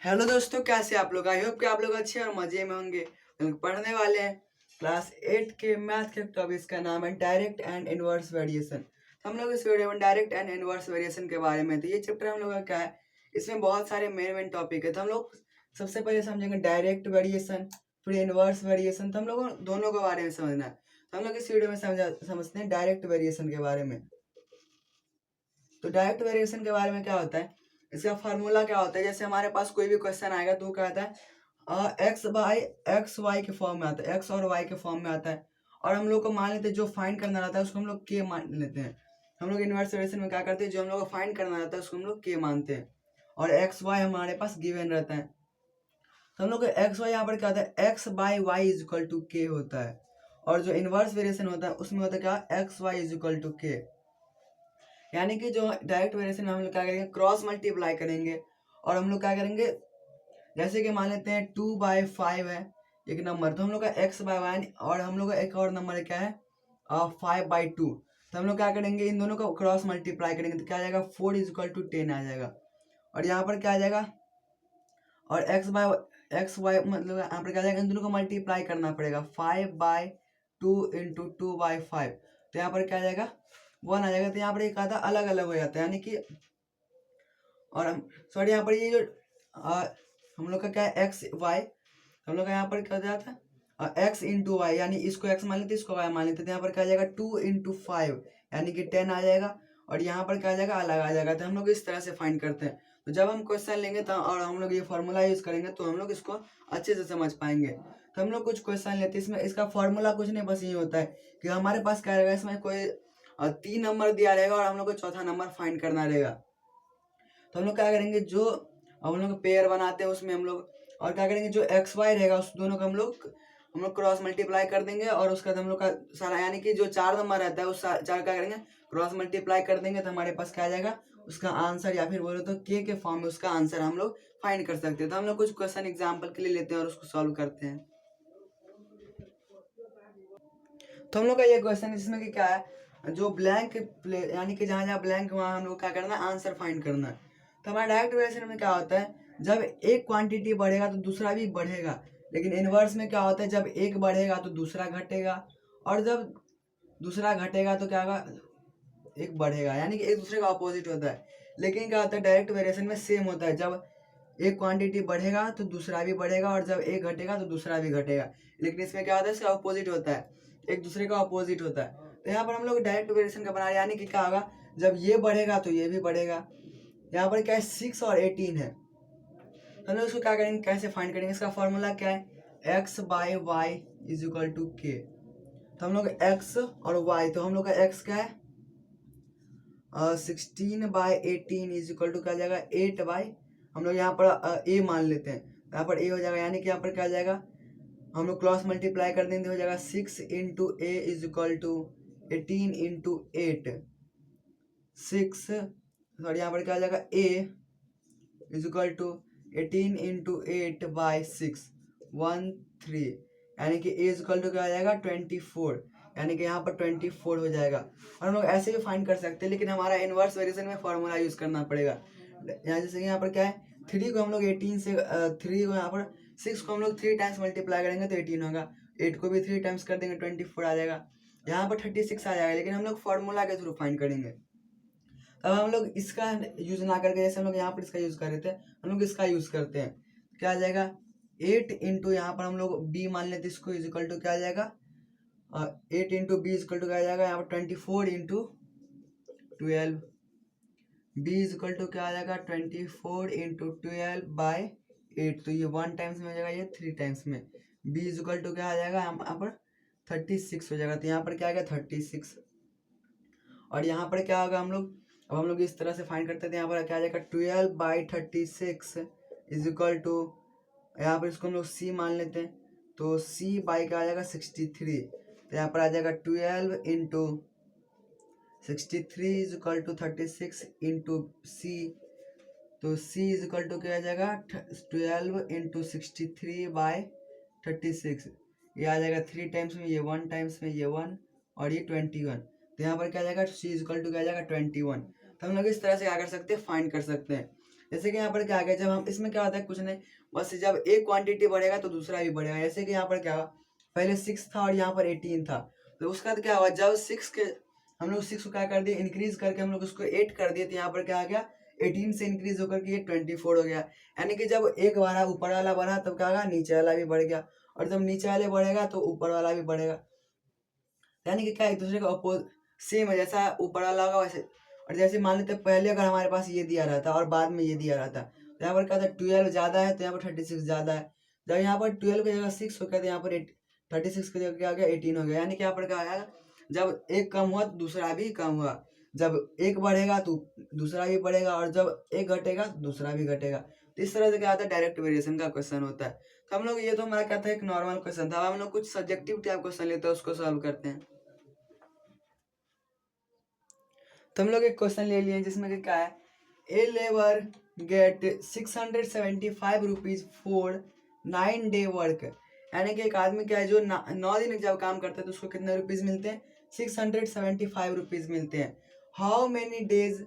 Hello दोस्तों, कैसे आप लोग? आई होप कि आप लोग अच्छे और मजे में होंगे। हम लोग पढ़ने वाले हैं क्लास 8 के मैथ के टॉपिक का नाम है डायरेक्ट एंड इनवर्स वेरिएशन। हम लोग इस वीडियो में डायरेक्ट एंड इनवर्स वेरिएशन के बारे में, तो ये चैप्टर हम लोग का क्या है, इसमें बहुत सारे मेन टॉपिक है। तो हम लोग सबसे पहले समझेंगे डायरेक्ट वेरिएशन, फिर इनवर्स वेरिएशन। तो हम लोग दोनों के बारे में समझना है। तो हम लोग इस वीडियो में समझते हैं डायरेक्ट वेरिएशन के बारे में। तो डायरेक्ट वेरिएशन के बारे में क्या होता है, इसका फार्मूला क्या होता है। जैसे हमारे पास कोई भी क्वेश्चन आएगा तो क्या आता है, एक्स वाई के फॉर्म में आता है, एक्स और वाई के फॉर्म में आता है। और हम लोग को मान लेते हैं जो फाइंड करना रहता है उसको हम लोग के मान लेते हैं। हम लोग इनवर्स वेरिएशन में क्या करते हैं, जो हम लोग को फाइंड करना रहता है उसको हम लोग के मानते हैं, और एक्स वाई हमारे पास गिवन रहता है। तो हम लोग को एक्स वाई यहाँ पर क्या होता है, x by y is equal to k होता है। और जो इनवर्स वेरिएशन होता है उसमें होता है क्या, x y is equal to k. यानी कि जो डायरेक्ट वेरिएशन में हम लोग क्या करेंगे, क्रॉस मल्टीप्लाई करेंगे। और हम लोग क्या करेंगे, जैसे कि मान लेते हैं 2/5 है एक नंबर, तो हम लोग का x/1, और हम लोग का एक और नंबर क्या है 5/2। तो हम लोग क्या करेंगे, इन दोनों को क्रॉस मल्टीप्लाई करेंगे तो क्या आ जाएगा, 4 इज इक्वल टू 10 आ जाएगा। और यहाँ पर क्या आ जाएगा, और एक्स वाई मतलब यहाँ पर क्या आ जाएगा, इन दोनों को मल्टीप्लाई करना पड़ेगा, 5/2 इंटू 2/5। तो यहाँ पर क्या आ जाएगा, 1 आ जाएगा। तो यहाँ पर एक आधा अलग अलग हो जाता है, यानी कि, और हम सॉरी यहाँ पर ये जो हम लोग का क्या है एक्स वाई, हम लोग का यहाँ पर क्या जाता है एक्स इंटू वाई, यानी इसको एक्स मान लेते इसको वाई मान लेते। तो यहाँ पर क्या आ जाएगा 2 इंटू 5 यानी कि 10 आ जाएगा। और यहाँ पर क्या आ जाएगा, अलग आ जाएगा। तो हम लोग इस तरह से फाइंड करते हैं। तो जब हम क्वेश्चन लेंगे तो और हम लोग ये फॉर्मूला यूज करेंगे तो हम लोग इसको अच्छे से समझ पाएंगे। तो हम लोग कुछ क्वेश्चन लेते हैं, इसमें इसका फॉर्मूला कुछ नहीं, बस ये होता है कि हमारे पास क्या रहेगा, इसमें कोई 3 नंबर दिया रहेगा और हम लोग को चौथा नंबर फाइंड करना रहेगा। तो हम लोग क्या करेंगे, जो हम लोग पेयर बनाते हैं उसमें हम लोग, और क्या करेंगे, जो एक्स वाई रहेगा उस दोनों को हम लोग क्रॉस मल्टीप्लाई कर देंगे। और उसका हम लोग का सारा, यानी कि जो 4 नंबर रहता है उस 4 क्या करेंगे, क्रॉस मल्टीप्लाई कर देंगे। तो हमारे पास क्या आ जाएगा, उसका आंसर, या फिर बोलो तो के फॉर्म में उसका आंसर हम लोग फाइंड कर सकते हैं। तो हम लोग कुछ क्वेश्चन एग्जाम्पल के लिए लेते हैं और उसको सॉल्व करते हैं। तो हम लोग का ये क्वेश्चन इसमें कि क्या है, जो ब्लैंक यानी कि जहाँ जहाँ ब्लैंक वहाँ हम लोग क्या करना है, आंसर फाइंड करना है। तो हमारा डायरेक्ट वेरिएशन में क्या होता है, जब एक क्वांटिटी बढ़ेगा तो दूसरा भी बढ़ेगा। लेकिन इनवर्स में क्या होता है, जब एक बढ़ेगा तो दूसरा घटेगा, और जब दूसरा घटेगा तो क्या होगा, एक बढ़ेगा। यानी कि एक दूसरे का अपोजिट होता है। लेकिन क्या होता है, डायरेक्ट वेरिएशन में सेम होता है, जब एक क्वांटिटी बढ़ेगा तो दूसरा भी बढ़ेगा, और जब एक घटेगा तो दूसरा भी घटेगा। लेकिन इसमें क्या होता है, इसका अपोजिट होता है, एक दूसरे का अपोजिट होता है। तो यहाँ पर हम लोग डायरेक्ट वेरिएशन का बना रहे हैं, यानी कि क्या होगा, जब ये बढ़ेगा तो ये भी बढ़ेगा। यहाँ पर क्या है, 6 और 18 है। तो हम लोग इसको क्या करेंगे, कैसे फाइंड करेंगे, इसका फॉर्मूला क्या है, x by y is equal to k. तो हम लोग एक्स और वाई, तो हम लोग का एक्स क्या है 16/18 इज इक्वल टू क्या आ जाएगा 8/, हम लोग यहाँ पर ए मान लेते हैं, यहाँ पर ए हो जाएगा। यानी कि यहाँ पर क्या आ जाएगा, हम लोग क्रॉस मल्टीप्लाई कर देंगे, हो जाएगा 6 into a is equal to 18 into 8, 6 sorry यहाँ पर क्या आ जाएगा, a is equal to 18 into 8/6 13, यानी कि ए इज इक्वल टू क्या आ जाएगा 24, यानी कि यहाँ पर 24 हो जाएगा। और हम लोग ऐसे भी फाइंड कर सकते हैं, लेकिन हमारा इनवर्स वेरिएशन में फॉर्मूला यूज करना पड़ेगा। यहाँ जैसे कि यहाँ पर क्या है, 3 को हम लोग 18 से 3 को यहाँ पर 6 को हम लोग 3 टाइम्स मल्टीप्लाई करेंगे तो 18 होगा, 8 को भी 3 टाइम्स कर देंगे 24 आ जाएगा, यहाँ पर 36 आ जाएगा। लेकिन हम लोग फॉर्मूला के थ्रू फाइंड करेंगे। अब हम लोग इसका यूज ना करके, जैसे हम लोग यहाँ पर इसका यूज कर रहे थे, हम लोग इसका यूज करते हैं। क्या आ जाएगा 8 इंटू यहाँ पर हम लोग बी मान लेते इसको, इज इक्वल टू क्या आ जाएगा 8 into b is equal to क्या आ जाएगा, यहाँ पर 24 into 12, b is equal to क्या आ जाएगा 24 इंटू 12/8। तो ये 1 टाइम्स में हो जाएगा, ये 3 टाइम्स में। बी इज इक्वल टू क्या आ जाएगा यहाँ पर 36 हो जाएगा। तो यहाँ पर क्या आ गया 36, और यहाँ पर क्या होगा, अब हम लोग इस तरह से फाइंड करते थे। यहाँ पर क्या आ जाएगा 12/36 इज इक्वल टू, यहाँ पर इसको हम लोग सी मान लेते हैं, तो सी बाई क्या आ जाएगा 63। तो यहाँ पर आ जाएगा 12 into 63 is equal to 36 into c. तो सी इज इक्वल टू क्या आ जाएगा 12 इंटू 63/36, ये आ जाएगा 3 टाइम्स में, ये 1 टाइम्स में, ये 1 और ये 21। तो यहाँ पर क्या आ जाएगा सी इज इक्वल टू क्या आ जाएगा 21। तो हम लोग इस तरह से क्या कर सकते हैं, फाइंड कर सकते हैं। जैसे कि यहाँ पर क्या आ गया, जब हम इसमें क्या होता है, कुछ नहीं, बस जब एक क्वांटिटी बढ़ेगा तो दूसरा भी बढ़ेगा। जैसे कि यहाँ पर क्या हुआ, पहले 6 था और यहाँ पर 18 था, तो उसका क्या हुआ, जब 6 के हम लोग 6 को क्या कर दिए, इंक्रीज करके हम लोग उसको 8 कर दिए, तो यहाँ पर क्या आ गया, 18 से इंक्रीज होकर के ये 24 हो गया। यानी कि जब एक बढ़ा, ऊपर वाला बढ़ा, तब क्या होगा, नीचे वाला भी बढ़ गया, और जब नीचे वाले बढ़ेगा तो ऊपर वाला भी बढ़ेगा। यानी कि क्या, एक दूसरे का अपोज सेम है, जैसा ऊपर वाला होगा वैसे। और जैसे मान लेते पहले अगर हमारे पास ये दिया रहता और बाद में ये दिया रहता, तो यहाँ पर क्या था, 12 ज्यादा है तो यहाँ पर 36 ज्यादा है। जब यहाँ पर 12 की जगह 6 हो गया, तो यहाँ पर 36 की जगह क्या हो गया, 18 हो गया। यानी कि यहाँ पर क्या आया, जब एक कम हुआ तो दूसरा भी कम हुआ, जब एक बढ़ेगा तो दूसरा भी बढ़ेगा, और जब एक घटेगा तो दूसरा भी घटेगा। तो इस तरह से क्या होता है, डायरेक्ट वेरिएशन का क्वेश्चन होता है। तो हम लोग, ये तो हमारा क्या था, एक नॉर्मल क्वेश्चन था। अब हम लोग कुछ सब्जेक्टिव टाइप क्वेश्चन लेते हैं, उसको सॉल्व करते हैं। तो हम लोग एक क्वेश्चन ले लिए जिसमें कि क्या है, a labour get 675 rupees for 9 day work. यानी कि एक आदमी क्या है, जो 9 दिन जब काम करता है तो उसको कितने रुपीज मिलते हैं, 675 रुपीज मिलते हैं। How many days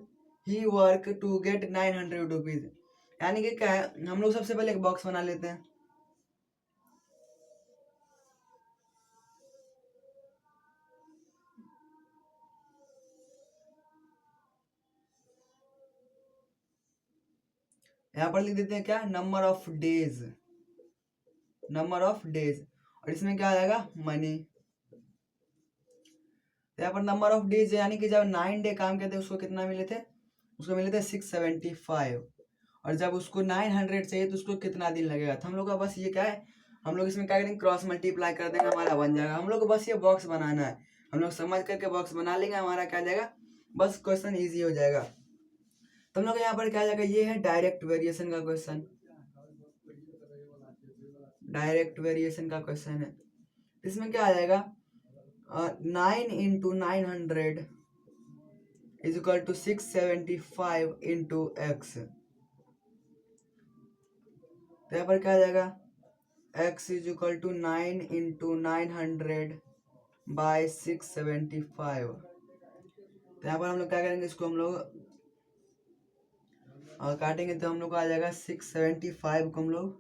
he work to get 900 rupees. यानी कि क्या है, हम लोग सबसे पहले एक बॉक्स बना लेते हैं। यहाँ पर लिख देते हैं क्या, number of days, number of days, और इसमें क्या आ जाएगा, मनी। यहाँ पर नंबर ऑफ डेज यानी कि जब 9 डे काम करते उसको कितना मिले थे, उसको मिले थे 675, और जब उसको 900 चाहिए तो उसको कितना दिन लगेगा। तो हम लोग का बस ये क्या है, हम लोग इसमें क्या करेंगे, क्रॉस मल्टीप्लाई कर देंगे, हमारा बन जाएगा। हम लोग को बस ये बॉक्स बनाना है, हम लोग समझ करके बॉक्स बना लेंगे, हमारा क्या जाएगा, बस क्वेश्चन ईजी हो जाएगा। तो हम लोग यहाँ पर क्या जाएगा, ये है डायरेक्ट वेरिएशन का क्वेश्चन, डायरेक्ट वेरिएशन का क्वेश्चन है। इसमें क्या आ जाएगा, 9 into 900 is equal to 675 into x. तो यहाँ पर क्या आ जाएगा, x is equal to 9 into 900 by 675। तो यहाँ पर हम लोग क्या करेंगे, इसको हम लोग काटेंगे, तो हम लोग को आ जाएगा 675 को हम लोग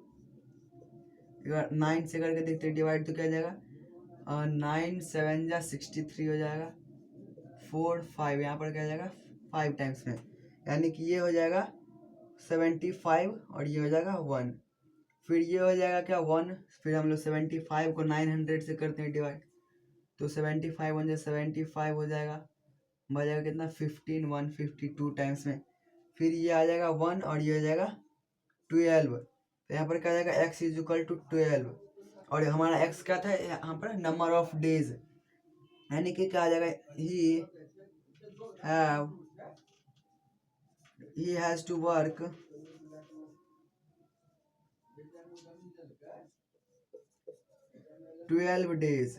9 से करके देखते हैं डिवाइड, तो क्या आ जाएगा, 9 7 जा 63 हो जाएगा, 4 5, यहाँ पर क्या आ जाएगा 5 टाइम्स में, यानी कि ये हो जाएगा 75 और ये हो जाएगा 1, फिर ये हो जाएगा क्या 1, फिर हम लोग 75 को 900 से करते हैं डिवाइड, तो 75 1 75 हो जाएगा, बचेगा कितना 15 152 टाइम्स में, फिर ये आ जाएगा 1 और ये हो जाएगा 12। तो यहाँ पर क्या आ जाएगा, x इज इक्वल टू 12, और हमारा x क्या था यहाँ पर, नंबर ऑफ डेज, यानी कि क्या आ जाएगा, he has to work 12 days,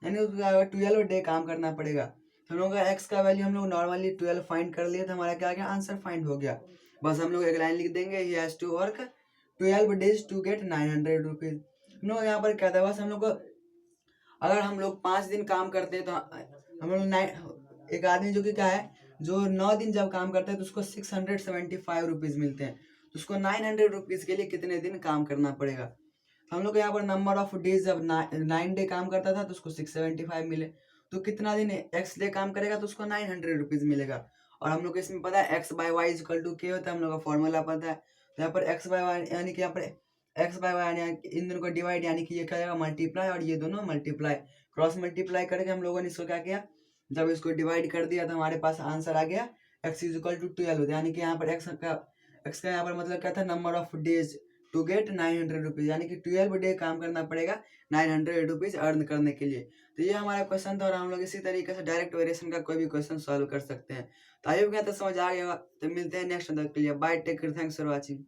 यानी उसको 12 डे काम करना पड़ेगा। हम लोग का एक्स का वैल्यू हम लोग नॉर्मली 12 फाइंड कर लिए, तो हमारा क्या आ गया, आंसर फाइंड हो गया। बस हम लोग एक लाइन लिख देंगे, he has to work 12 days to get 900 rupees. हम लोग यहाँ पर क्या था, बस हम लोग को अगर हम लोग 5 दिन काम करते हैं तो हम लोग एक आदमी जो कि क्या है, जो 9 दिन जब काम करता है तो उसको 675 रुपीज मिलते हैं, तो उसको 900 रुपीज के लिए कितने दिन काम करना पड़ेगा। हम लोग यहाँ पर नंबर ऑफ डेज, जब 9 डे काम करता था तो उसको 675 मिले, तो कितना दिन एक्स डे काम करेगा तो उसको 900 रुपीज मिलेगा। और हम लोग को इसमें पता है x by y equal to k होता है, हम लोग का फॉर्मूला पता है। तो यहाँ पर एक्स बाई वाई यानी कि यहाँ पर एक्स बाई वाई इन दोनों को डिवाइड, यानी कि ये क्या जाएगा मल्टीप्लाई, और ये दोनों मल्टीप्लाई, क्रॉस मल्टीप्लाई करके हम लोगों ने इसको क्या किया, जब इसको डिवाइड कर दिया तो हमारे पास आंसर आ गया एक्स इज इक्वल टू 12, यानी कि यहाँ पर एक्स का यहाँ पर मतलब क्या था, number of days to get 900 rupees, यानी कि 12 डे काम करना पड़ेगा 900 रुपीज अर्न करने के लिए। तो ये हमारा क्वेश्चन था, और हम लोग इसी तरीके से डायरेक्ट वेरिएशन का कोई भी क्वेश्चन सॉल्व कर सकते हैं। तो आई होप क्या तो समझ आ गया होगा। तो मिलते हैं नेक्स्ट के लिए, bye, take care, thanks for watching.